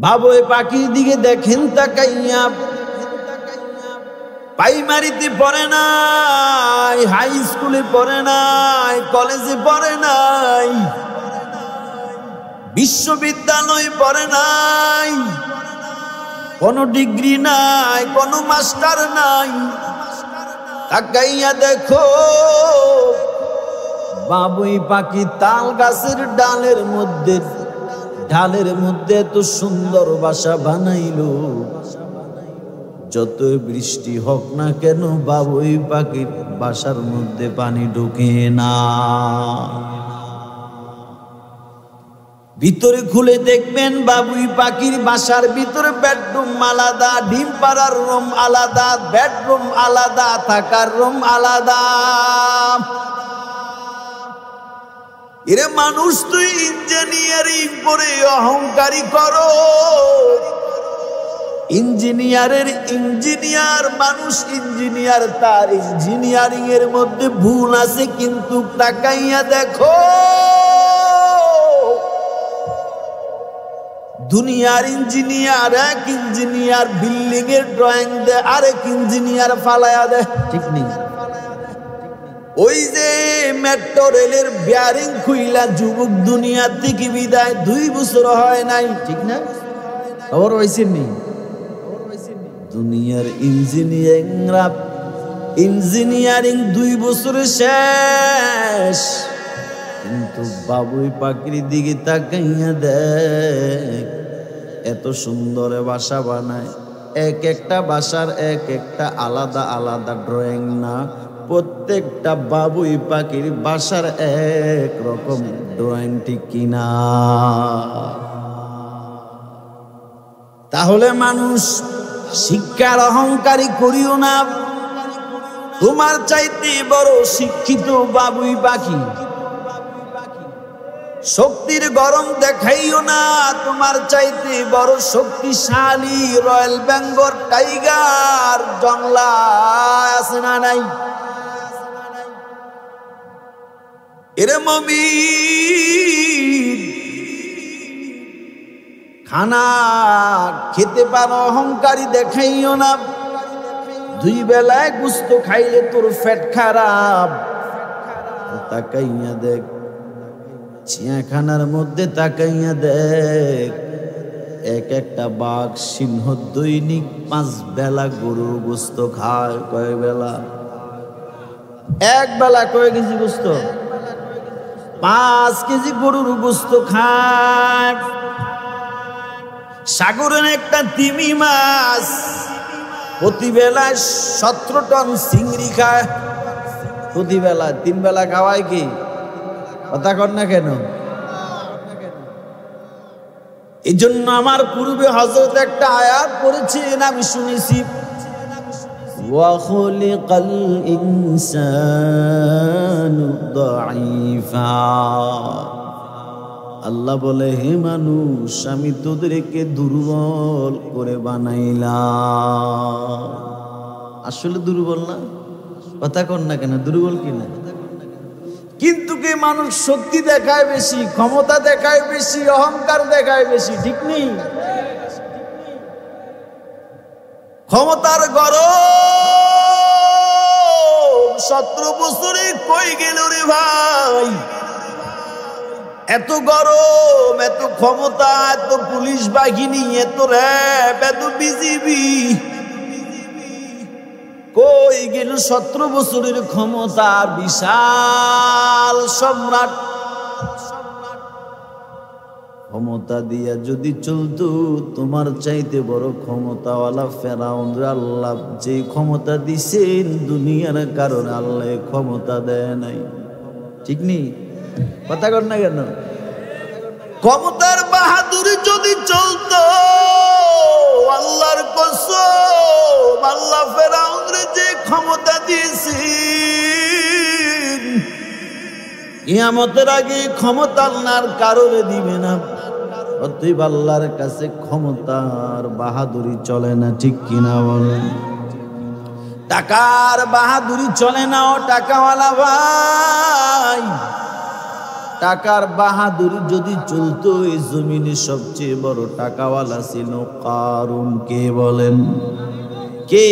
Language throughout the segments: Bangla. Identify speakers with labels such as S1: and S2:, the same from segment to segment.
S1: বাবুই পাখির দিকে দেখেন তাকাইয়া। প্রাইমারিতে পড়ে নাই, হাই স্কুলে পড়ে নাই, কলেজে পড়ে নাই, বিশ্ববিদ্যালয়ে পড়ে নাই, কোনো ডিগ্রি নাই, কোনো মাস্টার নাই। তাকাইয়া দেখো বাবুই পাখি তাল গাছের ডালের মধ্যে এত সুন্দর বাসা বানাইলো। যত বৃষ্টি হোক না কেন বাবুই পাখির বাসার মধ্যে পানি ঢুকে না। ভিতরে খুলে দেখবেন বাবুই পাখির বাসার ভিতরে বেডরুম আলাদা, ডিম পাড়ার রুম আলাদা, বেডরুম আলাদা, থাকার রুম আলাদা। এরে মানুষ, তুই ইঞ্জিনিয়ারিং করে অহংকারী করো। ইঞ্জিনিয়ার মানুষ ইঞ্জিনিয়ার, তার ইঞ্জিনিয়ারিং এর মধ্যে ভুল আছে, কিন্তু তাকাইয়া দেখো দুনিয়ার ইঞ্জিনিয়ার এক ইঞ্জিনিয়ার বিল্ডিং এর ড্রয়িং দেয়, আরেক ইঞ্জিনিয়ার ফালায়া দেয়। ঠিক নেই? ওই যে মেট্রো রেলের বিয়ারিং খুইলা যুবক দুনিয়া থেকে বিদায় 2 বছর হয় নাই। ঠিক না? খবর হয়েছে নি? দুনিয়ার ইঞ্জিনিয়ারিং 2 বছরে শেষ। কিন্তু বাবুই পাখির দিকে তাকাইয়া দেখ, এত সুন্দর বাসা বানায়। এক একটা বাসার এক একটা আলাদা আলাদা ড্রয়িং না, প্রত্যেকটা বাবুই পাখির বাসার এক রকম ড্রয়িং। ঠিক কিনা? তাহলে মানুষ, শিক্ষার অহংকারী করিও না। তোমার চাইতে বড় শিক্ষিত বাবুই পাখি। শক্তির গরম দেখাইও না, তোমার চাইতে বড় শক্তিশালী রয়্যাল বেঙ্গল টাইগার জংলা আছে না নাই? এরে মুমিন, খানা খেতে পারো অহংকারী দেখাইও না। 2 বেলায় গোস্ত খাইলে তোর পেট খারাপ। তাকাইয়া দেখ চিয়াখানার মধ্যে, তাকাইয়া দেখ এক একটা বাঘ সিংহ দৈনিক 5 বেলা গরুর গোস্ত খায়। কয় বেলা? 1 বেলা কয় কেজি গোস্ত? 5 কেজি গরুর গোস্ত খায়। সাগরের একটা তিমি মাছ প্রতি বেলায় 17 টন চিংড়ি খায়। প্রতি বেলা 3 বেলা খাওয়ায় কি? কথা কর না কেন? এই জন্য আমার পূর্বে হযরত একটা আয়াত পড়েছেন, আমি শুনেছি, ওয়া খুলিকাল ইনসানু দাঈফা। আল্লাহ বলে, হে মানুষ, আমি তোদেরকে দুর্বল করে বানাইলাম। আসলে দুর্বল না? কথা কর না কেন? দুর্বল কিনা? কিন্তু কে মানুষ শক্তি দেখায় বেশি, ক্ষমতা দেখায় বেশি, অহংকার দেখায় বেশি। ঠিক নেই? ক্ষমতার গরম 17 বছরে কই গেল রে ভাই? এত গরম, এত ক্ষমতা, এত পুলিশ বাহিনী, এত র্যাব, এত বিজিবি, কই গেল 17 বছরের ক্ষমতা? বিশাল সম্রাট। ক্ষমতা দিয়া যদি চলতো, তোমার চাইতে বড় ক্ষমতাওয়ালা ফেরাউনরে আল্লাহ যে ক্ষমতা দিছেন, দুনিয়ার কারণে আল্লাহ ক্ষমতা দেয় নাই। ঠিক নেই? কথা কর না কেন? ক্ষমতার বাহাদুরি যদি চলতো, আল্লাহর কসম, আল্লাহ ফেরাউনরে যে ক্ষমতা দিয়েছেন, কিয়ামতের আগে ক্ষমতা আল্লাহর কারণে দিবে না। অতএব আল্লাহর কাছে ক্ষমতার বাহাদুরি চলে না। ঠিক কিনা বলেন? টাকার বাহাদুরি চলে না। ও টাকাওয়ালা ভাই, টাকার বাহাদুরি যদি চলতো, এই জমিনে সবচেয়ে বড় টাকাওয়ালা ছিল কারুন। কে বলেন? কে?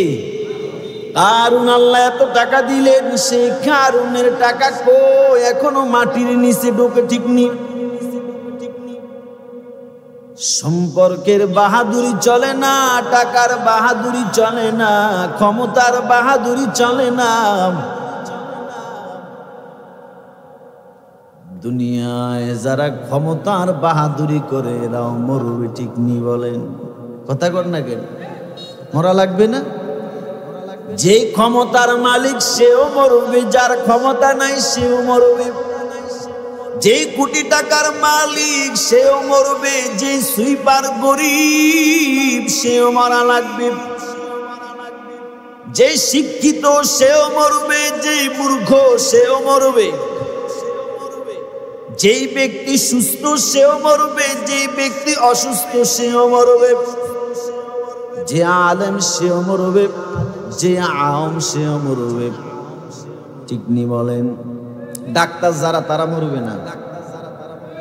S1: কারুন। আল্লাহ এত টাকা দিলেন, সেই কারুনের টাকা কই? এখনো মাটির নিচে ঢোকে, ঠিক নেই। সম্পর্কের বাহাদুরি চলে না, টাকার বাহাদুরি চলে না, ক্ষমতার বাহাদুরি চলে না। দুনিয়ায় যারা ক্ষমতার বাহাদুরি করে এরাও মরবে, ঠিক নি? বলেন কথা কর না কেন? মরা লাগবে না? যে ক্ষমতার মালিক সেও মরবে, যার ক্ষমতা নাই সেও মরবে। যে কোটি টাকার মালিক সেও মরবে, যে সুইপার গরিব সেও মরা লাগবে। যে শিক্ষিত সেও মরবে, যে মূর্খ সেও মরবে। যেই ব্যক্তি সুস্থ সেও মরবে, যে ব্যক্তি অসুস্থ সেও মরবে। যে আলেম সেও মরবে, যে আওয়াম সেও মরবে, ঠিক নি? বলেন ডাক্তার যারা তারা মরবে না?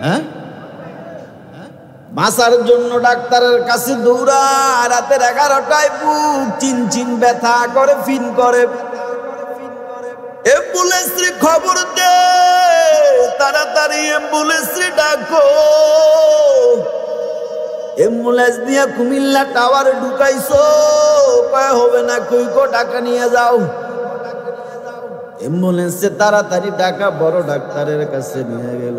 S1: হ্যাঁ, বাঁচার জন্য ডাক্তারের কাছে দৌড়ায়, রাতের 11টায় বুক চিনচিন ব্যথা করে, ফিন করে। অ্যাম্বুলেন্স রে খবর দে, তাড়াতাড়ি অ্যাম্বুলেন্স রে ডাকো। অ্যাম্বুলেন্স নিয়ে কুমিল্লা টাওয়ারে ঢুকাইছো, কয় হবে না, কই কো টাকা নিয়ে যাও। অ্যাম্বুলেন্সে তাড়াতাড়ি টাকা বড় ডাক্তারের কাছে নিয়ে গেল,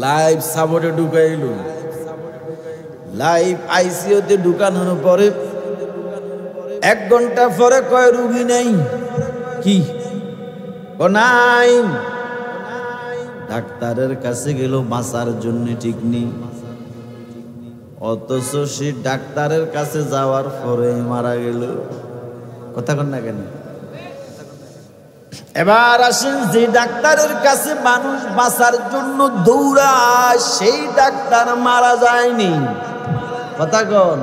S1: লাইভ সাপোর্টে ঢুকাইল। লাইভ আইসিইউতে ঢুকানোর পরে 1 ঘন্টা পরে কয় রুগী নেই। কি নাই? ডাক্তারের কাছে গেল বাঁচার জন্য, ঠিক নেই? অথচ সে ডাক্তারের কাছে যাওয়ার পরে মারা গেল। কথা কন না কেন? এবার আসেন, যে ডাক্তারের কাছে মানুষ বাঁচার জন্য দৌড়ায়, সেই ডাক্তার মারা যায়নি। কথা কন?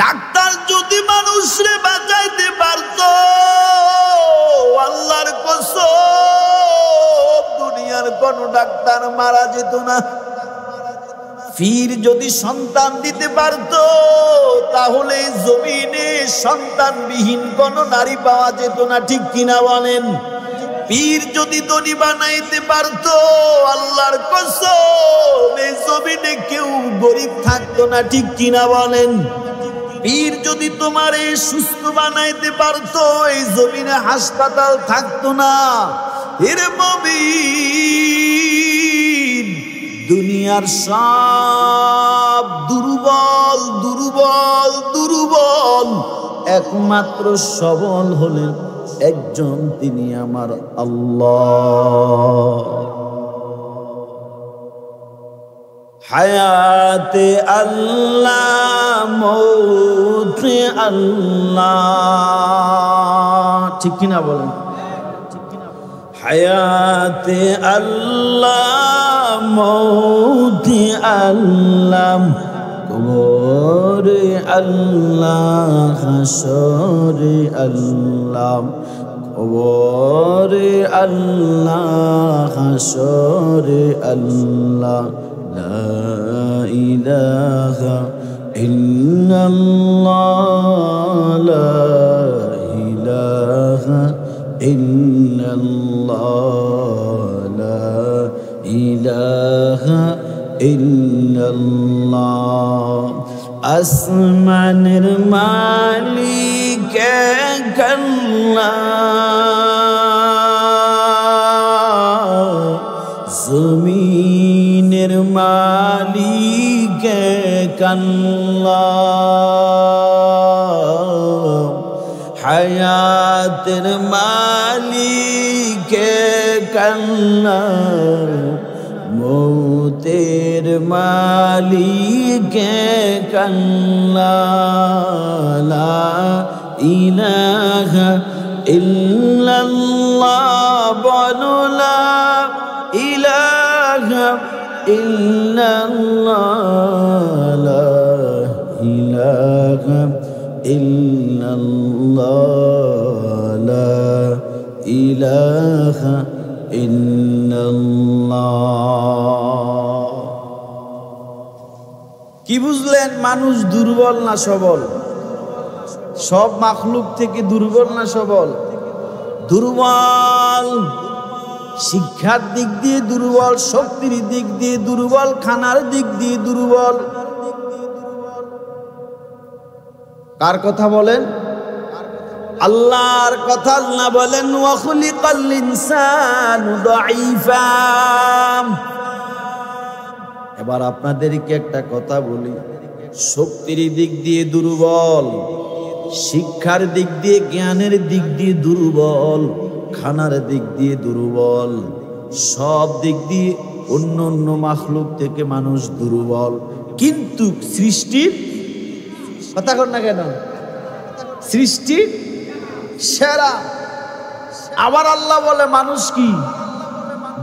S1: ডাক্তার যদি মানুষরে বাঁচাইতে পারত, আল্লাহর কসম দুনিয়ার কোন ডাক্তার মারা যেত না। পীর যদি সন্তান দিতে পারত, তাহলে জমিনে সন্তানবিহীন কোন নারী পাওয়া যেত না, ঠিক কিনা বলেন? পীর যদি ধনী বানাইতে পারত, আল্লাহর কসম এই জমিনে কেউ গরিব থাকতো না, ঠিক কিনা বলেন? পীর যদি তোমারে সুস্থ বানাইতে পারত, এই জমিনে হাসপাতাল থাকতো না। এর মুমিন, দুনিয়ার সব দুর্বল দুর্বল দুর্বল, একমাত্র সবল হলেন একজন, তিনি আমার আল্লাহ। হায়াতে আল্লাহ, মৌতে আল্লাহ, ঠিক কিনা বলেন? হায়াতে আল্লাহ, মৌতে আল্লাহ, কবরে আল্লাহ, হাসরে আল্লাহ, কবরে আল্লাহ, হাসরে আল্লাহ। লা ইলাহা ইল্লাল্লাহ, লা ইলাহা ইল্লাল্লাহ, লা ইলাহা ইল্লাল্লাহ। আসমানের মালিক এক আল্লাহ, জমিনের মালিক এক আল্লাহ, হায়াতের মালিক এক আল্লাহ, মৌতের মালিক এক আল্লাহ। লা ইলাহা ইল্লাল্লাহ, বলো লা ইলাহা ইল্লাল্লাহ, লা ইলাহা ইল্লাল্লাহ, লা ইলাহা ইল্লাল্লাহ। কি বুঝলেন? মানুষ দুর্বল না সবল? সব মাখলুক থেকে দুর্বল না সবল? দুর্বল। শিক্ষার দিক দিয়ে দুর্বল, শক্তির দিক দিয়ে দুর্বল, খানার দিক দিয়ে দুর্বল। কার কথা বলেন? আল্লাহর কথা। আল্লাহ বলেন ওয়া খুলিকাল ইনসানু দাঈফা। এবার আপনাদেরকে একটা কথা বলি, শক্তির দিক দিয়ে দুর্বল, শিক্ষার দিক দিয়ে, জ্ঞানের দিক দিয়ে দুর্বল, খানার দিক দিয়ে দুর্বল, সব দিক দিয়ে অন্য অন্য মাখলুক থেকে মানুষ দুর্বল। কিন্তু সৃষ্টির কথা কর না কেন? সৃষ্টির সেরা। আবার আল্লাহ বলে মানুষ কি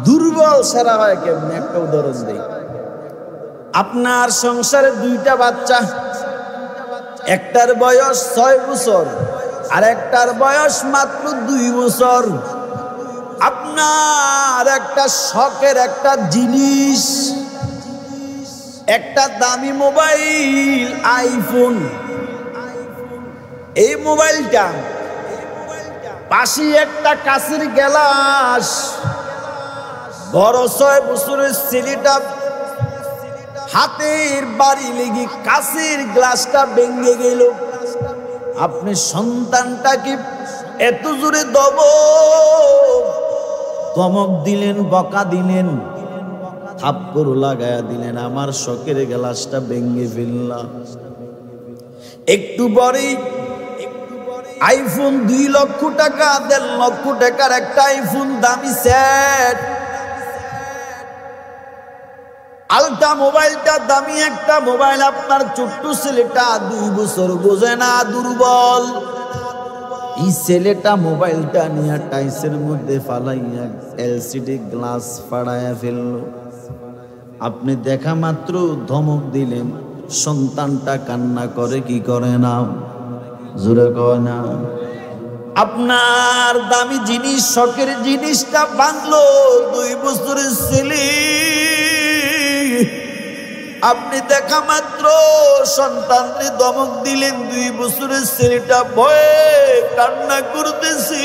S1: দুর্বল, সেরা হয় কেমন? একটা উদাহরণ দেই। আপনার সংসারে দুইটা বাচ্চা, একটার বয়স 6 বছর আর একটার বয়স মাত্র 2 বছর। আপনার একটা শখের একটা জিনিস, একটা দামি মোবাইল আইফোন। এই মোবাইলটা পাশে একটা কাঁচের গ্লাস, বড় 6 বছরের ছেলেটা হাতের বাড়ি লেগে কাঁচের গ্লাসটা ভেঙে গেল। আপনি সন্তানটাকে এত জোরে ধমক দিলেন, বকা দিলেন, থাপ্পড় লাগায়া দিলেন, আমার শখের গ্লাসটা ভেঙে ফেললাম। একটু পরেই আইফোন 2 লক্ষ টাকা, 1.5 লক্ষ টাকার একটা আইফোন দামি সেট, আলটা মোবাইলটা দামি একটা মোবাইল। আপনার ছোট্ট ছেলেটা 2 বছর, বোঝে না, দুর্বল। এই ছেলেটা মোবাইলটা নিয়ে টাইসের মধ্যে ফালাইয়া এলসিডি গ্লাস ফাড়াইয়া ফেলল। আপনি দেখা মাত্র ধমক দিলেন, সন্তানটা কান্না করে কি করে না? জোরে কয় না? আপনার দামি জিনিস, শখের জিনিসটা ভাঙলো 2 বছরের ছেলে। আপনি দেখা মাত্র সন্তানকে ধমক দিলেন, 2 বছরের ছেলেটা ভয়ে কান্না করতেছে।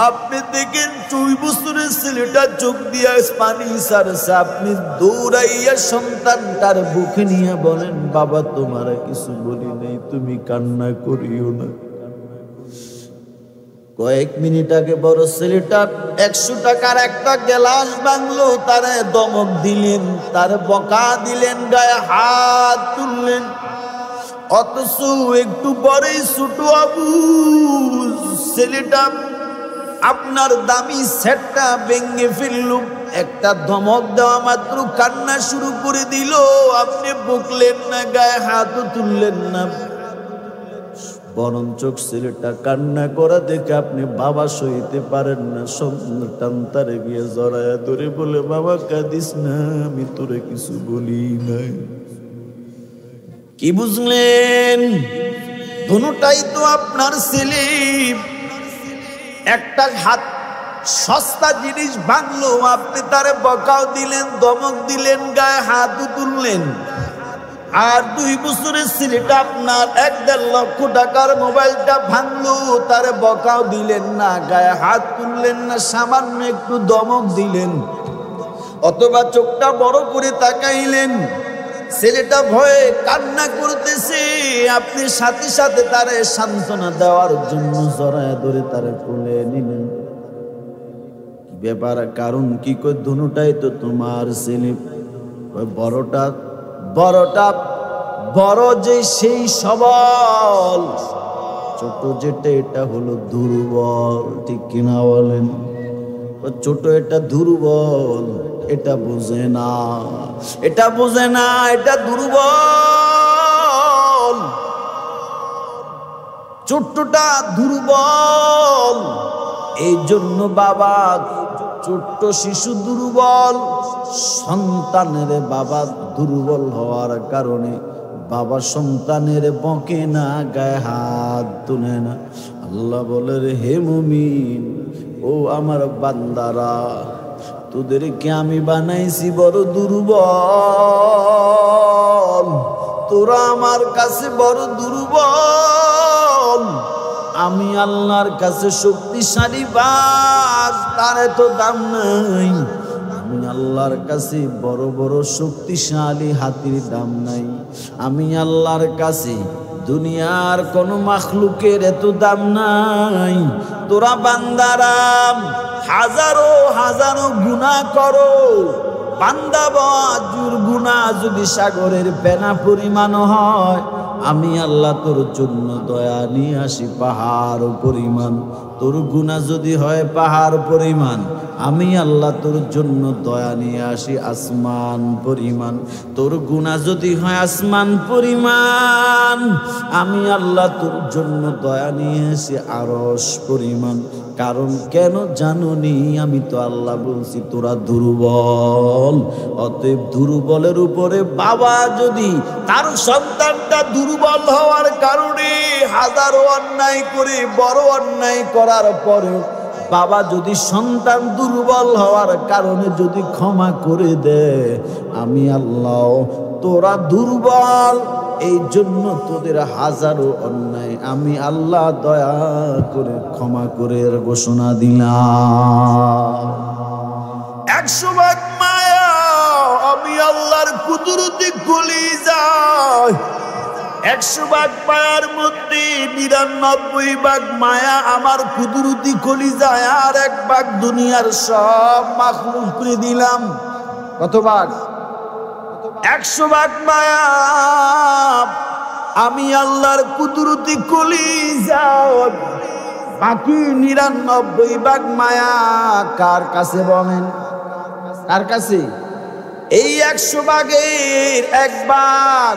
S1: আপনি দেখেন 2 বছরের ছেলেটা চোখ দিয়া পানি ছাড়ছে। আপনি দৌড়াইয়া সন্তানটার বুকে নিয়ে বলেন, বাবা তোমার কিছু বলি নাই, তুমি কান্না করিও না। কয়েক মিনিট আগে বড় ছেলেটা 100 টাকার একটা গ্লাস ভাঙলো, তারে ধমক দিলেন, তার বকা দিলেন, গায়ে হাত তুললেন। অথচ একটু পরেই ছোট আবু ছেলেটা আপনার দামি সেটটা ভেঙে ফেলল। একটা ধমক দেওয়া মাত্র কান্না শুরু করে দিল। আপনি বকলেন না, গায়ে হাতও তুললেন না, বরঞ্চ ছেলেটা কান্না করা দেখে আপনি বাবা সইতে পারেন না। সন্তান তারে গিয়ে জড়ায়া ধরে বলে, বাবা কাঁদিস না, আমি তোরে কিছু বলি নাই। কি বুঝলেন? দুটোটাই তো আপনার ছেলে। একটা হাত সস্তা জিনিস ভাঙলো, আপনি তারে বকাও দিলেন, ধমক দিলেন, গায়ে হাতও তুললেন। আর 2 বছরের ছেলেটা আপনার 1.5 লক্ষ টাকার মোবাইলটা ভাঙলো, তারে বকাও দিলেন না, গায়ে হাত তুললেন না, সামান্য একটু ধমক দিলেন, অথবা চোখটা বড় করে তাকাইলেন। ছেলেটা ভয়ে কান্না করতেছে, আপনি সাথে সাথে তারে সান্ত্বনা দেওয়ার জন্য জড়ায় ধরে তারে কোলে নিলেন। কি ব্যাপার? কারণ কি? কই দুটোটাই তো তোমার ছেলে। বড়টা বড় যে সেই সবল, ছোট যেটা এটা হলো দুর্বল। ঠিক কিনা বলেন? ছোট এটা দুর্বল, এটা বোঝে না, এটা বোঝে না, এটা দুর্বল। ছোট্টটা দুর্বল। এই জন্য বাবা, ছোট্ট শিশু দুর্বল, সন্তানের বাবা দুর্বল হওয়ার কারণে বাবা সন্তানের বকে না, গায়ে হাত তুলে না। আল্লাহ বলে রে হে মুমিন, ও আমার বান্দারা, তোদেরকে আমি বানাইছি বড় দুর্বল, তোরা আমার কাছে বড় দুর্বল। আমি আল্লাহর কাছে শক্তিশালী বাঘ, তার এত দাম নাই। আমি আল্লাহর কাছে বড় বড় শক্তিশালী হাতির দাম নাই। আমি আল্লাহর কাছে দুনিয়ার কোন মাখলুকের এত দাম নাই। তোরা বান্দারা হাজারো হাজারো গুনাহ করো, বান্দা বাজুর গুনাহ যদি সাগরের ফেনা পরিমাণ হয়, আমি আল্লাহ তোর জন্য দয়া নিয়ে আসি পাহাড় পরিমাণ। তোর গুনাহ যদি হয় পাহাড় পরিমাণ, আমি আল্লাহ তোর জন্য দয়া নিয়ে আসি আসমান পরিমাণ। তোর গুনাহ যদি হয় আসমান পরিমাণ, আমি আল্লাহ তোর জন্য দয়া নিয়ে আসি আরশ পরিমাণ। কারণ কেন জানুনি, আমি তো আল্লাহ বলছি তোরা দুর্বল। অতএব দুর্বলের উপরে বাবা যদি তার সন্তানটা দুর্বল হওয়ার কারণে হাজারো অন্যায় করে, বড় অন্যায় করার পরে বাবা যদি সন্তান দুর্বল হওয়ার কারণে যদি ক্ষমা করে দেয়, আমি আল্লাহ তোরা দুর্বল এই জন্য তোদের হাজারো অন্যায় আমি আল্লাহ দয়া করে ক্ষমা করে ঘোষণা দিলাম। 100 ভাগ মায়া আমি আল্লাহর কুদরতি কলিজায়, 100 ভাগ মায়ার মধ্যে 99 ভাগ মায়া আমার কুদরতি কলিজায়, আর 1 ভাগ দুনিয়ার সব মাখলুক করে দিলাম। কত ভাগ? 100 ভাগ মায়া আমি আল্লাহর কুদরতি কলিজায়, বাকি 99 ভাগ মায়া কার কাছে বলেন? কার কাছে? এই 100 ভাগের 1 ভাগ,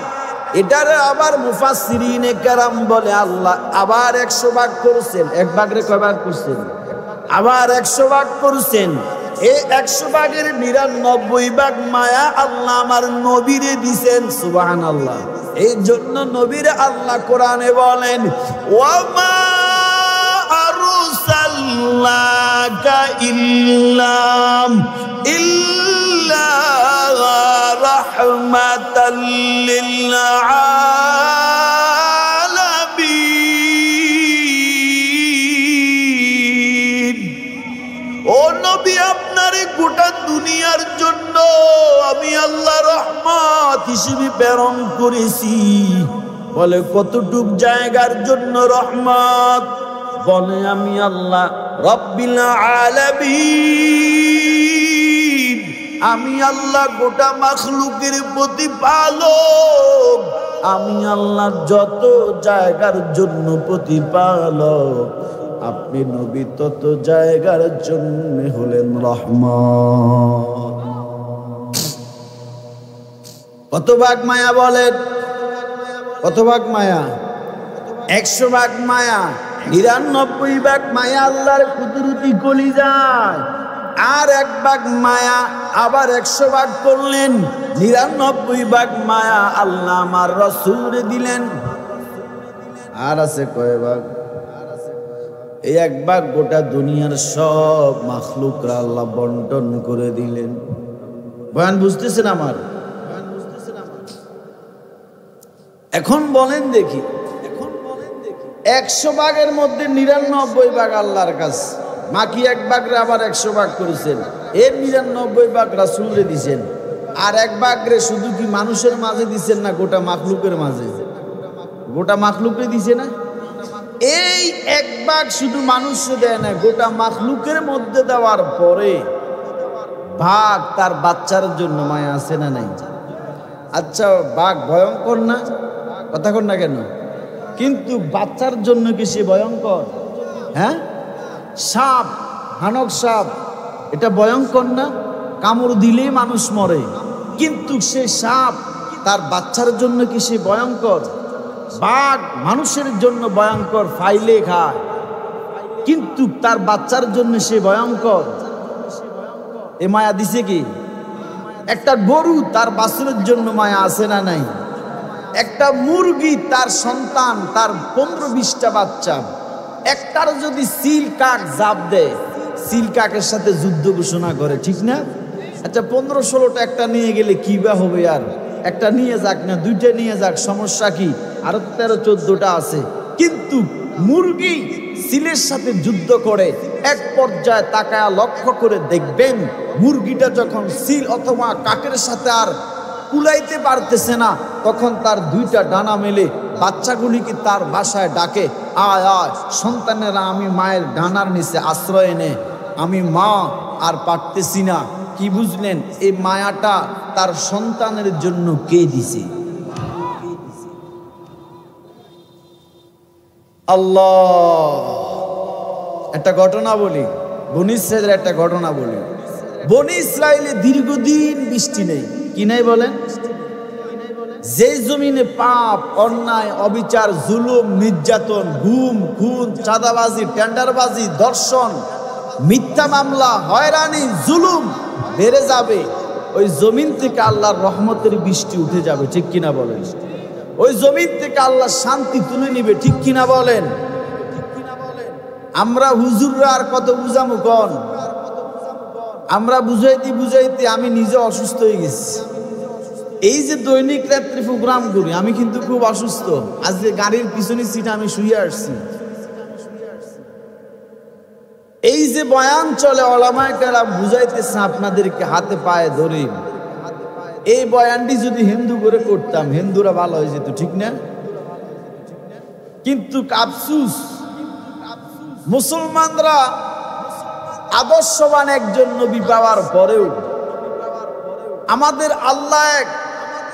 S1: এটারে আবার মুফাসসিরিনে কেরাম বলে আল্লাহ আবার 100 ভাগ করেছেন। 1 ভাগরে কয় ভাগ করছেন? আবার 100 ভাগ করেছেন। এই 100 ভাগের 99 ভাগ মায়া আল্লাহ আমার নবীরে দিছেন। সুবহানাল্লাহ। এই জন্য নবীরে আল্লাহ কোরআনে বলেন, ওয়ামা আরসালনাকা ইল্লা রাহমাতাল লিল আলামিন। ও নবী, আপনারে গোটা দুনিয়ার জন্য আমি আল্লাহ রহমত হিসেবে প্রেরণ করেছি। বলে কতটুক জায়গার জন্য রহমত? বলে আমি আল্লাহ রব্বিল আলামিন, আমি আল্লাহ গোটা মাখলুকের প্রতিপালক, আমি আল্লাহ যত জায়গার জন্য প্রতিপালক, আপনি নবী তত জায়গার জন্য হলেন রহমত। কত ভাগ মায়া বলেন? কত ভাগ মায়া? 100 ভাগ মায়া। 99 ভাগ মায়া আল্লাহর কুদরতি কলিজায়, আর 1 ভাগ মায়া আবার 100 ভাগ করলেন। 99 ভাগ মায়া আল্লাহ আমার রাসূলকে দিলেন। আর আছে কয় ভাগ? এই 1 ভাগ গোটা দুনিয়ার সব মাখলুকরা আল্লাহ বন্টন করে দিলেন। বয়ান বুঝতেছেন আমার? এখন বলেন দেখি, 100 ভাগের মধ্যে 99 ভাগ আল্লাহর কাছে, বাকি 1 ভাগরে আবার 100 ভাগ করেছেন। এর 99 ভাগ রাসূলরে দিছেন। আর 1 ভাগরে শুধু কি মানুষের মাঝে দিছেন না গোটা মাখলুকের মাঝে? গোটা মাখলুকে দিছে না? এই 1 ভাগ শুধু মানুষে দেয় না, গোটা মাখলুকের মধ্যে দেওয়ার পরে ভাগ তার বাচ্চার জন্য মায়া আছে না নাই? আচ্ছা, বাঘ ভয়ঙ্কর না? কথা কন না কেন? কিন্তু বাচ্চার জন্য কি সে ভয়ঙ্কর? হ্যাঁ, সাপ, হানক সাপ, এটা ভয়ঙ্কর না? কামড় দিলেই মানুষ মরে, কিন্তু সে সাপ তার বাচ্চার জন্য কি সে ভয়ঙ্কর? বাঘ মানুষের জন্য ভয়ঙ্কর, ফাইলে খায়, কিন্তু তার বাচ্চার জন্য সে ভয়ঙ্কর। এ মায়া দিছে কি? একটা গরু তার বাছুরের জন্য মায়া আছে না নাই? একটা একটা মুরগি তার সন্তান, তার 15-20টা বাচ্চা, একটার যদি সিল কাক জাপ দেয়, সিল কাকের সাথে যুদ্ধ ঘোষণা করে, ঠিক না? আচ্ছা 15-16টা একটা নিয়ে গেলে কি বা হবে? আর একটা নিয়ে যাক না, 2টা নিয়ে যাক, সমস্যা কি? আরো 13-14টা আছে। কিন্তু মুরগি সিলের সাথে যুদ্ধ করে এক পর্যায়ে তাকায়া লক্ষ্য করে দেখবেন, মুরগিটা যখন সিল অথবা কাকের সাথে আর কুলাইতে পারতেছে না, তখন তার 2টা ডানা মেলে বাচ্চাগুলিকে তার বাসায় ডাকে, আয় আয় সন্তানেরা, আমি মায়ের ডানার নিচে আশ্রয় নে, আমি মা আর পারতেছি না। কি বুঝলেন? এই মায়াটা তার সন্তানের জন্য কে দিছে? আল্লাহ। একটা ঘটনা বলি, বনি ইসরাইলের একটা ঘটনা বলি। বনি ইসরাইলে দীর্ঘদিন বৃষ্টি নেই। কি নাই বলেন? যে জমিনে পাপ, অন্যায়, অবিচার, জুলুম, নির্যাতন, গুম, খুন, চাঁদাবাজি, টেন্ডারবাজি, ধর্ষণ, মিথ্যা মামলা, হয়রানি, জুলুম বেড়ে যাবে, ওই জমিন থেকে আল্লাহর রহমতের বৃষ্টি উঠে যাবে, ঠিক কিনা বলেন? ওই জমিন থেকে আল্লাহ শান্তি তুলে নিবে, ঠিক কিনা বলেন? আমরা হুজুররা আর কত বুঝামু কোন? আমরা বুঝাইতে বুঝাইতে আমি নিজে অসুস্থ হয়ে গেছি। এই যে দৈনিক রাত্রি প্রোগ্রাম করি, আমি কিন্তু খুব অসুস্থ। আজকে গাড়ির পিছনে সিটে আমি শুয়ে আসছি। এই যে বয়ান চলে, ওলামায়ে কেরাম বুঝাইতেছে আপনাদেরকে হাতে পায়ে ধরে, এই বয়ানটি যদি হিন্দু করে করতাম, হিন্দুরা ভালো হয়ে যেত, ঠিক না? কিন্তু আফসুস, মুসলমানরা আদর্শবান একজন নবী পাওয়ার পরেও আমাদের আল্লাহ এক,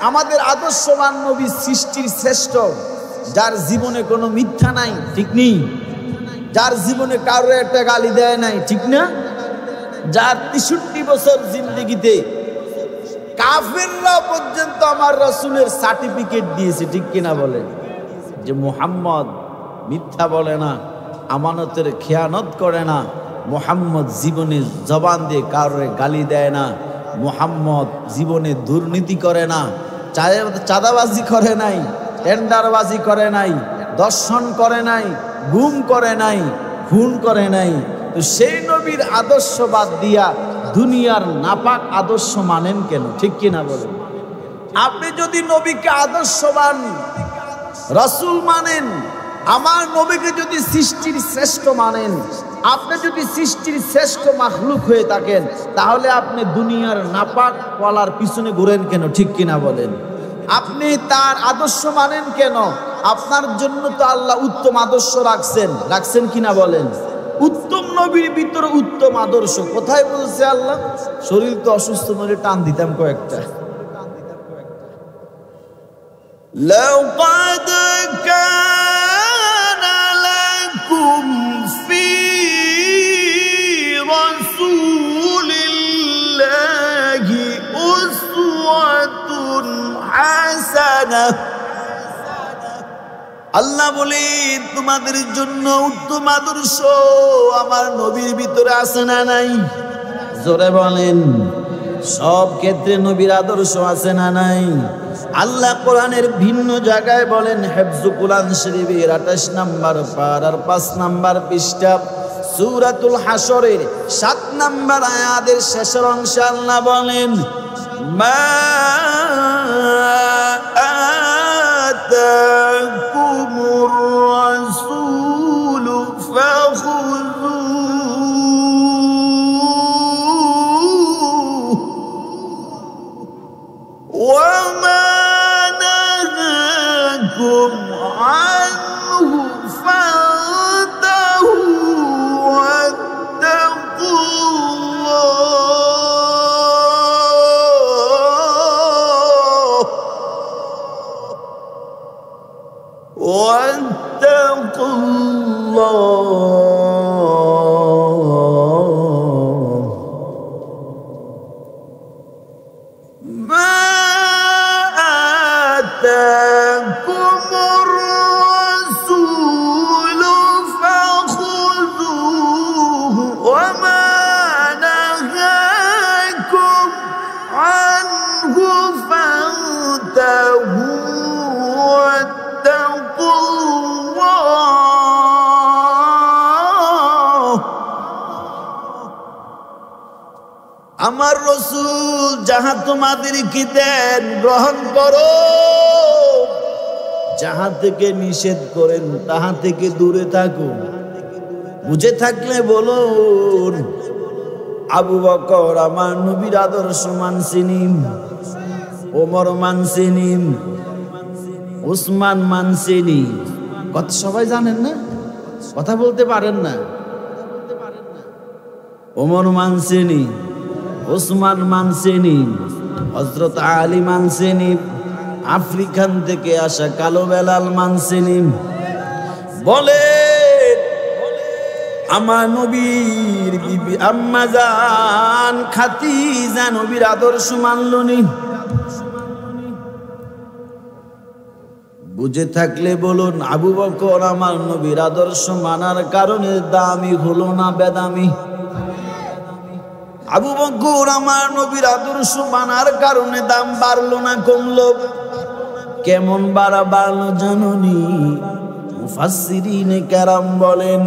S1: আমাদের আদর্শবান নবী সৃষ্টির শ্রেষ্ঠ, যার জীবনে কোনো মিথ্যা নাই, ঠিক নেই? যার জীবনে কারো একটা গালি দেয় নাই, ঠিক না? যার 63 বছর জিন্দেগিতে কাফেররা পর্যন্ত আমার রাসূলের সার্টিফিকেট দিয়েছে, ঠিক কিনা বলেন? যে মুহাম্মদ মিথ্যা বলে না, আমানতের খেয়ানত করে না, মুহাম্মদ জীবনে জবান দিয়ে কারোর গালি দেয় না, মুহাম্মদ জীবনে দুর্নীতি করে না, চাঁদাবাজি করে নাই, টেন্ডারবাজি করে নাই, দর্শন করে নাই, গুম করে নাই, খুন করে নাই। তো সেই নবীর আদর্শ বাদ দিয়া দুনিয়ার নাপাক আদর্শ মানেন কেন, ঠিক কিনা বলেন? আপনি যদি নবীকে আদর্শবান রাসূল মানেন, আমার নবীকে যদি সৃষ্টির শ্রেষ্ঠ মানেন, আপনি যদি সৃষ্টির শ্রেষ্ঠ মাখলুক হয়ে থাকেন, তাহলে আপনি দুনিয়ার নাপাক ওয়ালার পিছনে ঘুরেন কেন, ঠিক কিনা বলেন? আপনি তার আদর্শ মানেন কেন? আপনার জন্য তো আল্লাহ উত্তম আদর্শ রাখছেন কিনা বলেন? উত্তম নবীর ভিতরে উত্তম আদর্শ কোথায় বলছে আল্লাহ? শরীর তো অসুস্থ, নইলে টান দিতাম কয়েকটা। লাকাদ কানা লাকুম ফি রাসূলিল্লাহি উসওয়াতুন হাসানাহ। আল্লাহ বলে, তোমাদের জন্য উত্তম আদর্শ আমার নবীর ভিতরে আছে না নাই? জোরে বলেন। সব ক্ষেত্রে নবীর আদর্শ আছে না নাই? আল্লাহ কোরআনের ভিন্ন জায়গায় বলেন, হেফজুল কোরআন শরীফের 28 নম্বর পারার 5 নম্বর পৃষ্ঠা, সূরাতুল হাশরের 7 নম্বর আয়াতের শেষের অংশে আল্লাহ বলেন, মা আতাকুমুর রাসূলু ফাখুযূহু ওয়া মা নাহাকুম আনহু ফান্তাহু ওয়াত্তাকুল্লাহ। আমার রাসূল যাহা তোমাদেরকে দেন গ্রহণ করো, যাহা থেকে নিষেধ করেন তাহা থেকে দূরে থাকো। বুঝে থাকলে বলুন। আবু বকর আমার নবীর আদর্শ মানছেনি, ওমর মানছেনি, উসমান মানছেনি। কথা সবাই জানেন না, কথা বলতে পারেন না। ওমর মানছেনি, উসমান মানছেনি, হযরত আলী মানছেনি, আফ্রিকান থেকে আসা কালো বেলাল মানছেনি। বলে আমার নবীর বিবি আম্মা জান খাদিজা নবীর আদর্শ মানলনি? বুঝে থাকলে বলুন। আবু বকর আমার নবীর আদর্শ মানার কারণে দামি হলো না বেদামি? আবু বকর আমার নবীর আদর্শ মানার কারণে দাম বাড়লো না কমলো? কেমন বাড়লো জানুনি? মুফাসসিরিনে কেরাম বলেন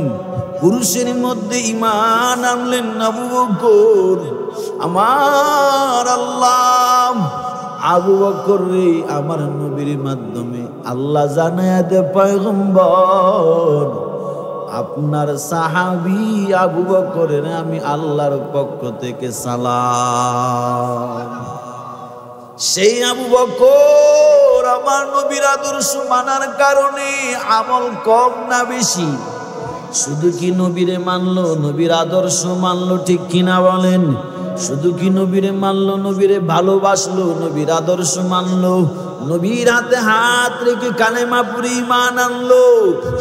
S1: পুরুষের মধ্যে ঈমান আনলেন আবু বকর। আমার আল্লাহ আবু বকর রে আমার নবীর মাধ্যমে আল্লাহ জানায়া দে পয়গম্বর, আপনার সাহাবী আবু বকরের আমি আল্লাহর পক্ষ থেকে সালাম। সেই আবু বকর আমার নবীর আদর্শ মানার কারণে আমল কম না বেশি? শুধু কি নবীরে মানলো, নবীর আদর্শ মানলো, ঠিক কিনা বলেন? শুধু কি নবীরে মানলো, নবীরে ভালোবাসলো, নবীর আদর্শ মানলো, নবীর হাতে হাত রেখে কালেমা পড়ে ঈমান আনলো?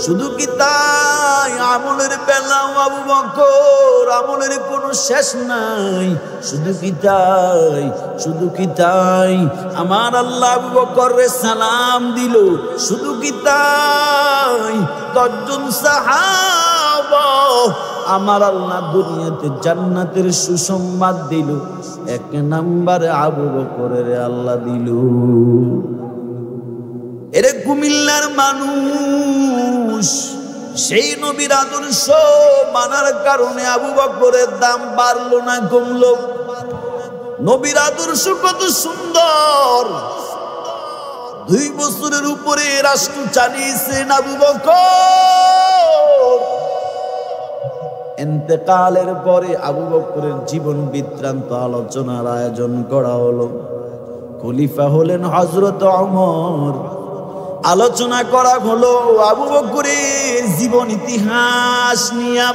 S1: শুধু কি তাই? আমলের বেলাও আবু বকর আমলের কোনো শেষ নাই। শুধু কি তাই? শুধু কি তাই? আমার আল্লাহ আবু বকরের সালাম দিল। শুধু কি তাই? 10 জন সাহাবা আমার আল্লাহ দুনিয়াতে জান্নাতের সুসংবাদ দিল। 1 নম্বরে আবু বকরের আল্লাহ দিল। এরে কুমিল্লার মানুষ, সেই নবীর আদর্শ মানার কারণে আবু বকরের দাম বাড়লো না কমলো? নবীর আদর্শ কত সুন্দর! 2 বছরের উপরে রাষ্ট্র চালিয়েছেন আবু বকর। ইন্তেকালের পরে আবু বকরের জীবন বৃত্তান্ত আলোচনার আয়োজন করা হলো। খলিফা হলেন হযরত ওমর। আলোচনা করা হলো আবু বকরের জীবন ইতিহাস নিয়ে।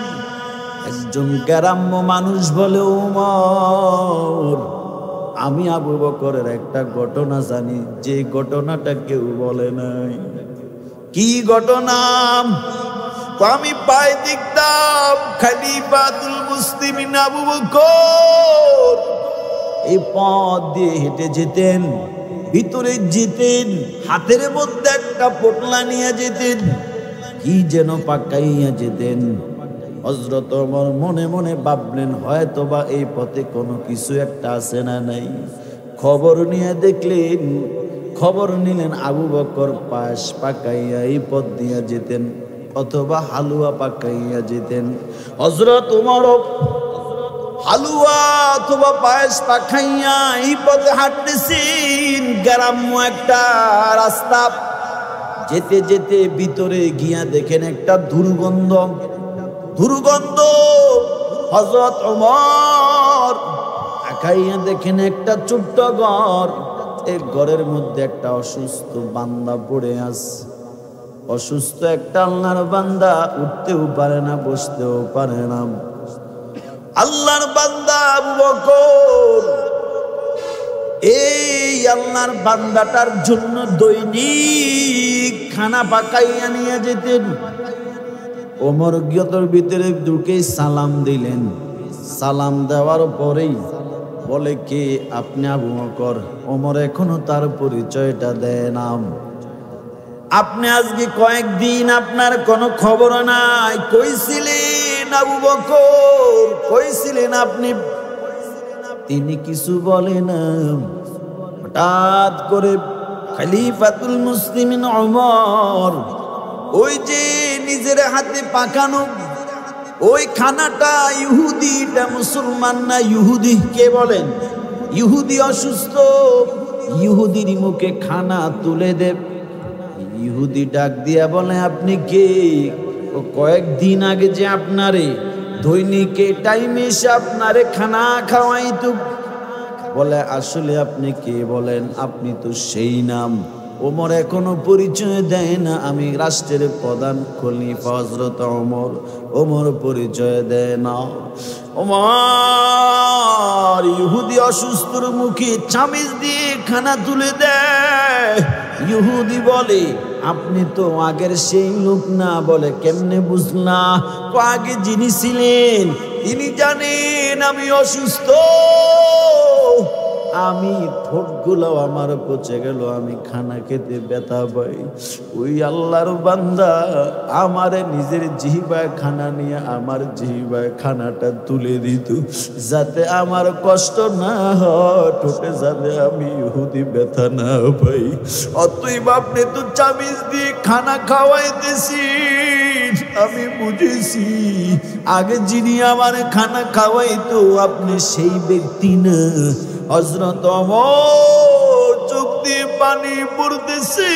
S1: একজন গ্রাম্য মানুষ বলে, ওমর আমি আবু বকরের একটা ঘটনা জানি, যে ঘটনাটা কেউ বলে নাই। কি ঘটনা? আমি পায়ে দেখতাম খলিফাতুল মুসলিমিন আবু বকর এই পথ দিয়ে হেঁটে যেতেন, ভিতরে যেতেন, হাতের মধ্যে একটা পোটলা নিয়ে যেতেন, কি যেন পাকাইয়া যেতেন। হযরত ওমর মনে মনে ভাবলেন হয়তোবা এই পথে কোনো কিছু একটা আছে না নাই। খবর নিয়ে দেখলেন, খবর নিলেন আবু বকর পায়েস পাকাইয়া এই পথ দিয়ে যেতেন অথবা হালুয়া পাকাইয়া যেতেন। হযরত ওমর হালুয়া অথবা পায়েস পাকাইয়া এই পথে হাঁটতেছেন। গ্রাম্য একটা রাস্তা, যেতে যেতে ভিতরে গিয়া দেখেন একটা দুর্গন্ধ। হযরত ওমর তাকাইয়া দেখেন একটা ছোট্ট ঘর। এই ঘরের মধ্যে একটা অসুস্থ বান্দা পড়ে আছে। অসুস্থ একটা আল্লাহর বান্দা, উঠতেও পারে না, বসতেও পারে না। আল্লাহর বান্দা আবু বকর এই আল্লাহর বান্দাটার জন্য দৈনিক খানা পাকাইয়া নিয়ে যেতেন। ওমর গিয়তর ভিতরে ঢুকে সালাম দিলেন। সালাম দেওয়ার পরেই বলে, কে আপনি? আবু বকর। ওমর এখনো তার পরিচয়টা দেয় না। আপনি আজকে কয়েকদিন আপনার কোনো খবর নাই, কইছিলেন আবু বকর, কইছিলেন আপনি? তিনি কিছু বলে না। হঠাৎ করে খলিফাতুল মুসলিমিন ওমর ওই যে নিজের হাতে পাকানো ওই খানাটা ইহুদিটা মুসলমান না ইহুদি, কে বলেন? ইহুদি অসুস্থ, ইহুদির মুখে খানা তুলে দেব। ইহুদি ডাক দিয়া বলে, আপনি কে? ও কয়েকদিন আগে যে আপনারে দৈনিক টাইমে এসে আপনারে খানা খাওয়াইতো। বলে, আসলে আপনি কে বলেন? আপনি তো সেই নাম। ওমর এখনো পরিচয় দেয় না, আমি রাষ্ট্রের প্রধান খলিফা হযরত ওমর। ওমর পরিচয় দেয় না। ওমর ইহুদি অসুস্থর মুখে চামিচ দিয়ে খানা তুলে দেয়। ইহুদি বলে, আপনি তো আগের সেই লোক না। বলে, কেমনে বুঝলা? আগে যিনি ছিলেন তিনি জানেন আমি অসুস্থ, আমি ঠোঁটগুলো আমার পচে গেল, আমি খানা খেতে ব্যথা পাই। ওই আল্লাহর বান্দা আমারে নিজের জিহ্বায় খানা নিয়ে আমার জিহ্বায় খানাটা তুলে দিত, যাতে আমার কষ্ট না হয়, ঠোঁটে যাতে আমি ইহুদি ব্যথা না পাই। অতএব আপনি তো চামিচ দিয়ে খানা খাওয়াইতেছি, আমি বুঝেছি আগে যিনি আমার খানা খাওয়াইতো আপনি সেই ব্যক্তি না। হযরত ওমর চোখ দিয়ে পানি পড়তেছে,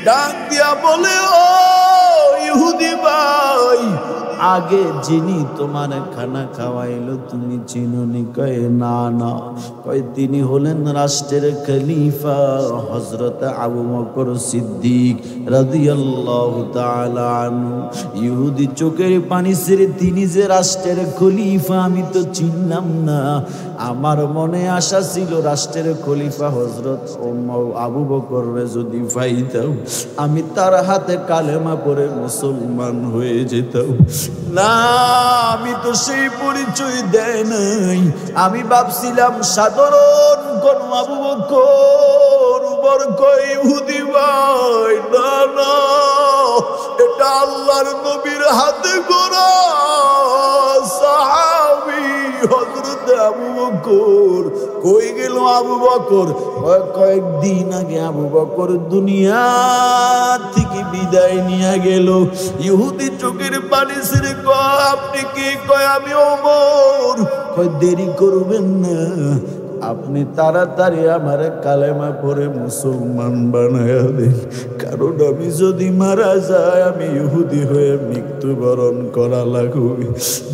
S1: ডাক দিয়া বলে, ও ইহুদি ভাই, আগে যিনি তোমার খানা খাওয়াইলো তুমি চিনোনি? কয় না না। কয় তিনি হলেন রাষ্ট্রের খলিফা হযরত আবু বকর সিদ্দিক রাদিয়াল্লাহু তাআলা আনহু। ইহুদি চোখের পানি ছেড়ে, তিনি যে রাষ্ট্রের খলিফা আমি তো চিনলাম না। আমার মনে আশা ছিল রাষ্ট্রের খলিফা হযরত আবু বকররে যদি পাইতাম আমি তার হাতে কালেমা পড়ে মুসলমান হয়ে যেতাম। না, আমি তো সেই পরিচয় দেয় নাই। আমি ভাবছিলাম সাধারণ কোন আবু বকর। উমর কয়, ইহুদি ভাই, না না, এটা আল্লাহর নবীর হাতে গড়া সাহাবী হযরত আবু বকর। কই গেল আবু বকর? কয়েকদিন আগে আবু বকর দুনিয়া থেকে বিদায় নিয়ে গেল। ইহুদি চোখের পানি ছেড়ে কয়, আপনি কি? কয়, আমি ওমর। কয়, দেরি করবেন না, আপনি তাড়াতাড়ি আমার কালেমা পড়ে মুসলমান বানায়া দেন, কারণ আমি যদি মারা যায় আমি ইহুদি হয়ে মৃত্যুবরণ করা লাগবে।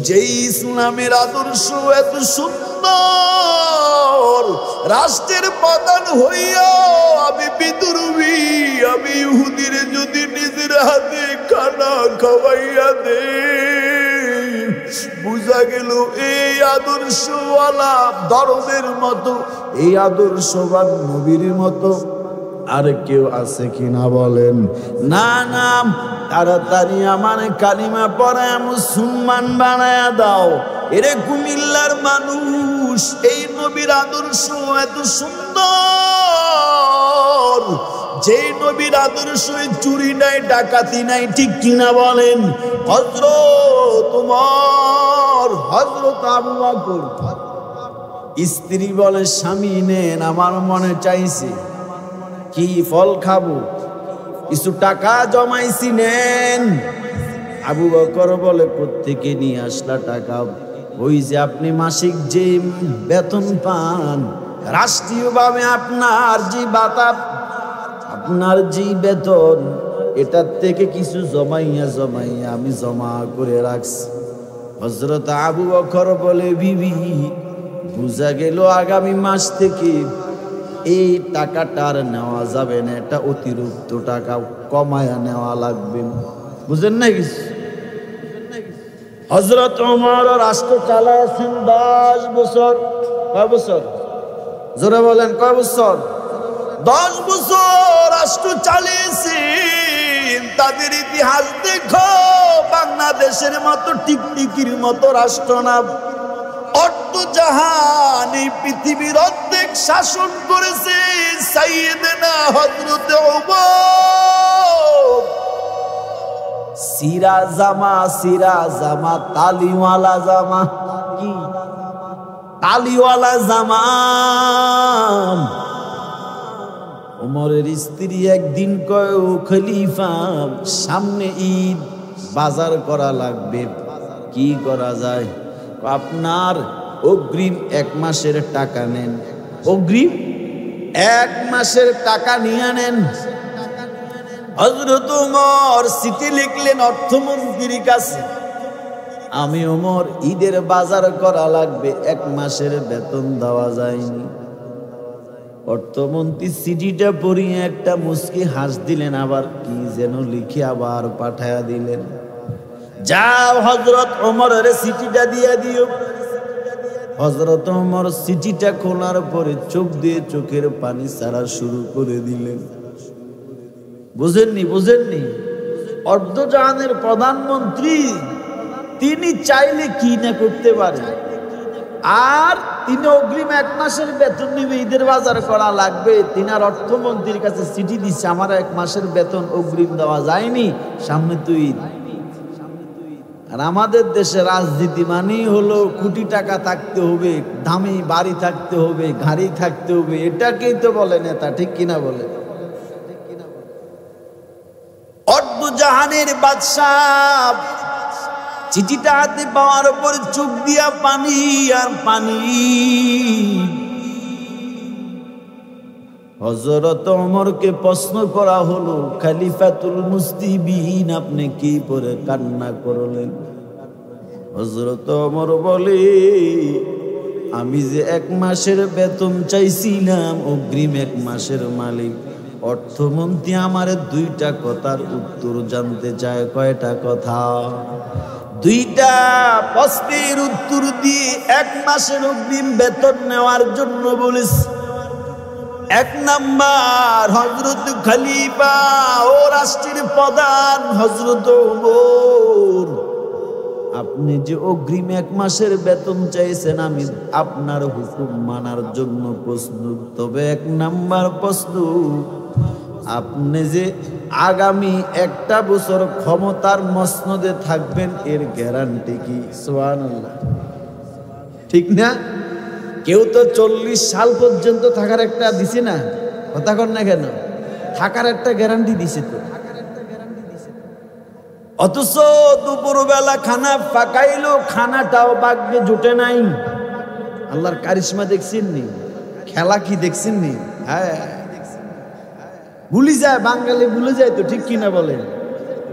S1: যেই ইসলামের আদর্শ এত সুন্দর, রাষ্ট্রের প্রধান হইয়া আমি বিদ্রোহী, আমি ইহুদির যদি নিজের হাতে খানা খাওয়াইয়া দে, বুঝা গেল এই আদর্শওয়ালা ধর্মের মতো, এই আদর্শবান নবীর মতো আর কেউ আছে কিনা বলেন? না না, তাড়াতাড়ি আমার কালিমা পড়ায় মুসলমান বানায়া দাও। এরে কুমিল্লার মানুষ, এই নবীর আদর্শ এত সুন্দর, যে নবীর আদর্শ চুরি নাই, ডাকাতি নাই, ঠিক কিনা বলেন? হযরত ওমর, হযরত আবু বকর, স্ত্রী বলে, স্বামী নেন, আমার মনে চাইছে কি ফল খাবো, কিছু টাকা জমাইছি, নেন। আবু বকর বলে, কোত্থেকে নিয়ে আসলা টাকা? ওই যে আপনি মাসিক যে বেতন পান, রাষ্ট্রীয়ভাবে আপনার যে ভাতা, আপনার যে বেতন, এটার থেকে কিছু জমাইয়া জমাইয়া আমি জমা করে রাখছি। হযরত আবু বকর বলে, বিবি, বুঝা গেল আগামী মাস থেকে এই টাকাটা আর নেওয়া যাবে না, এটা অতিরিক্ত টাকা, কমায়া নেওয়া লাগবে। বুঝেন না কিছু? হযরত ওমর রাষ্ট্র চালাচ্ছেন 10 বছর। কয় বছর? জোরে বলেন, কয় বছর? 10 বছর রাষ্ট্র চালিয়েছেন। তাদের ইতিহাস দেখো, বাংলাদেশের মতো টিকটিকির মতো রাষ্ট্র না, অর্ধজাহান এই পৃথিবীর অর্ধেক শাসন করেছে সাইয়েদনা হযরত ওমর। সিরা জামা, তালিওয়ালা জামা, কি তালিওয়ালা জামা। ওমরের স্ত্রী একদিন কয়, ও খলিফা, সামনে ঈদ, বাজার করা লাগবে। কি করা যায়? আপনার অগ্রিম 1 মাসের টাকা নেন, অগ্রিম 1 মাসের টাকা নিয়ে নেন। হযরত ওমর চিঠি লিখলেন অর্থমন্ত্রীর কাছে, আমি ওমর ঈদের বাজার করা লাগবে, 1 মাসের বেতন দেওয়া যায়নি। অর্থমন্ত্রী চিঠিটা পড়িয়ে একটা মুচকি হাস দিলেন, আবার কি যেন লিখে আবার পাঠায়া দিলেন, যাও হযরত ওমরের চিঠিটা দিয়ে দিও। হযরত ওমর চিঠিটা খোলার পরে চোখ দিয়ে চোখের পানি ছাড়া শুরু করে দিলেন। বুঝেননি? বুঝেননি? অর্ধজাহানের প্রধানমন্ত্রী, তিনি চাইলে কি না করতে পারে। আর তিনি অগ্রিম 1 মাসের বেতন নিবে, ঈদের বাজার করা লাগবে। তিনি আর অর্থমন্ত্রীর কাছে চিঠি দিচ্ছে, আমার 1 মাসের বেতন অগ্রিম দেওয়া যায়নি, সামনে তো ঈদ। আর আমাদের দেশে রাজনীতি মানেই হলো কোটি টাকা থাকতে হবে, দামি বাড়ি থাকতে হবে, গাড়ি থাকতে হবে, এটাকেই তো বলে নেতা, ঠিক কিনা বলে? অর্ধজাহানের বাদশাহ চিঠিটা হাতে পাওয়ার পর চোখ দিয়া পানি আর পানি। হযরত ওমরকে প্রশ্ন করা হলো, খলিফাতুল মুসলিমিন, আপনি কি পরে কান্না করলেন? হযরত ওমর বলে, আমি যে 1 মাসের বেতন চাইছিলাম, অগ্রিম 1 মাসের মালিক। অর্থমন্ত্রী আমার 2টা কথার উত্তর জানতে চায়। কয়টা কথা? 2টা প্রশ্নের উত্তর দিয়ে 1 মাসের অগ্রিম বেতন নেওয়ার জন্য বলেছে। 1 নাম্বার, হযরত খলিফা ও রাষ্ট্রের প্রধান হযরত ওমর, আপনি যে অগ্রিম 1 মাসের বেতন চাইছেন, আমি আপনার হুকুম মানার জন্য প্রস্তুত। তবে 1 নাম্বার প্রশ্ন, আপনি যে আগামী 1টা বছর ক্ষমতার মসনদে থাকবেন, এর গ্যারান্টি কি? সুবহানাল্লাহ, ঠিক না? কেউ তো 40 সাল পর্যন্ত থাকার একটা দিছে না, কথা কন না কেন? থাকার একটা গ্যারান্টি দিছে তো। অথচ দুপুরবেলা খানা পাকাইলো, খানাটাও বাগবে জুটে নাই। আল্লাহর কারিশমা দেখছেন নি? খেলা কি দেখছেন নি? হ্যাঁ, ভুলি যায়, বাঙালি ভুলে যায় তো, ঠিক কিনা বলেন?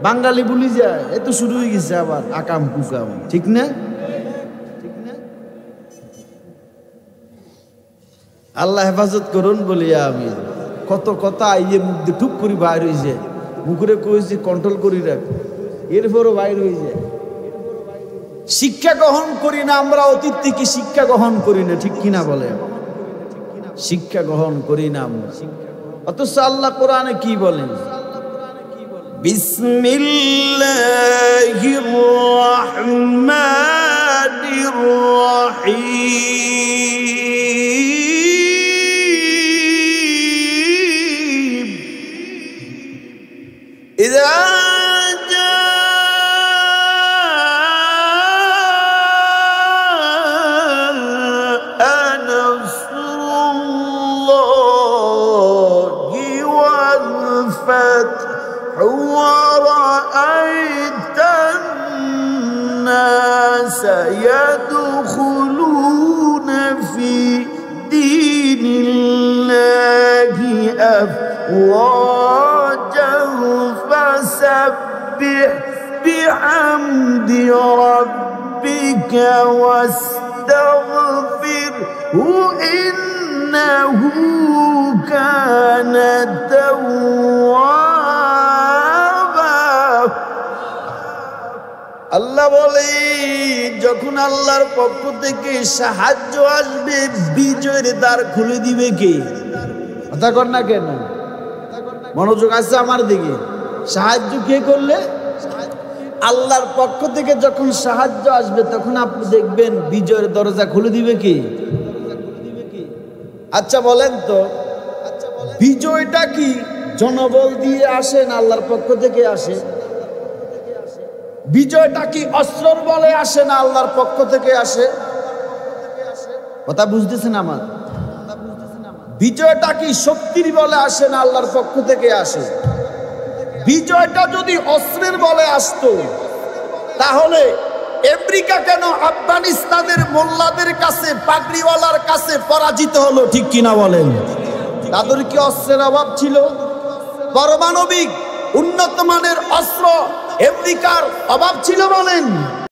S1: বাঙালি ভুলি যায়, এ তো শুরু হয়ে গেছে আবার আকাম কুকাম, ঠিক না? আল্লাহ হেফাজত করুন বলি আমি। কত কথা আইয়ে মুখ দিয়ে টুক করি বাইর হয়ে যায়, মুখরে কইছি কন্ট্রোল করি রাখ, এরপরও বাইর হয়ে যায়। শিক্ষা গ্রহণ করি না আমরা, অতীত থেকে শিক্ষা গ্রহণ করি না, ঠিক কিনা বলে? শিক্ষা গ্রহণ করি না আমরা। অথচ আল্লাহ কোরআনে কি বলেন? বিসমিল্লাহির রাহমানির রাহিম, ইযা ورأيت الناس يدخلون في دين الله أفواجا فسبح بحمد ربك واستغفره إنه كان توابا। আল্লাহ বলে, যখন আল্লাহর পক্ষ থেকে সাহায্য আসবে, বিজয়ের দ্বার খুলে দিবে কে? কথা কর না কেন? মনোযোগ আছে আমার দিকে। সাহায্য কে করলে? আল্লাহর পক্ষ থেকে যখন সাহায্য আসবে, তখন আপনি দেখবেন বিজয়ের দরজা খুলে দিবে কে? আচ্ছা বলেন তো, বিজয়টা কি জনবল দিয়ে আসে না আল্লাহর পক্ষ থেকে আসে? বিজয়টা কি অস্ত্রের বলে আসে না আল্লাহর পক্ষ থেকে আসে? কথা বুঝতেছেন আমার? বিজয়টা কি শক্তির বলে আসে না আল্লাহর পক্ষ থেকে আসে? বিজয়টা যদি অস্ত্রের বলে আসতো, তাহলে আমেরিকা কেন আফগানিস্তানের মোল্লাদের কাছে, পাগড়িওয়ালার কাছে পরাজিত হলো? ঠিক কিনা বলেন? তাদের কি অস্ত্রের অভাব ছিল? পারমাণবিক উন্নত মানের অস্ত্র আমেরিকার অভাব ছিল বলেন?